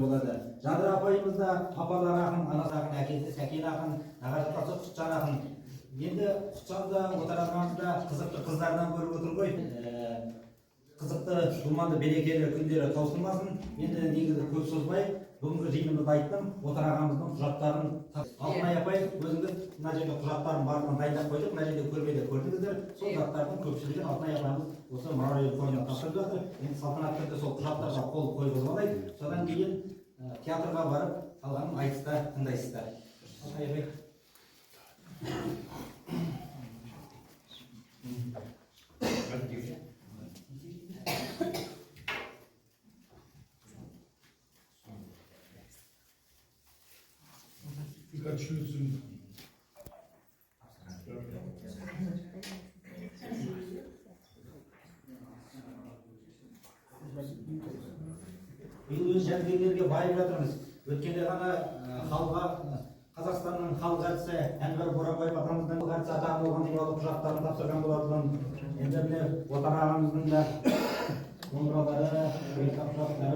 болады. Жадыра апайымыз да апалары ақын, анасы ақын, әкесі Сәкен ақын, ағасы Құтжан ақын. Енді Құтжанды отырғанымызда қызықты қыздардан көріп отыр ғой. Қызықты, думанды, берекелі күндері таусылмасын. Енді негізі көп созбай, бүгінгі жиынымызды айттым. Отырғанымыздың құжаттарын Алтынай апай, өзіңіз мына жерде құжаттарын барлығын дайындап қойдық. Мына жерде көрмеде көрдіңіздер. Сол құжаттардың көпшілігін Алтынай апамыз осы мемориал фондына тапсырып жатыр. Енді салтанатты түрде сол құжаттарға қол қойып алайық. Содан кейін театрға барып қалғанын айтыста тыңдайсыздар. Алтынай апай. Биыл өз жәдігерлерге байып жатырмыз. Өткенде ғана Қазақстанның халық әртісі Әнуар Борабаев ағамыздың әртісі атағы болған туралы құжаттарын тапсырған болатын. Енді міне Отар ағамыздың да домбыралары, құжаттары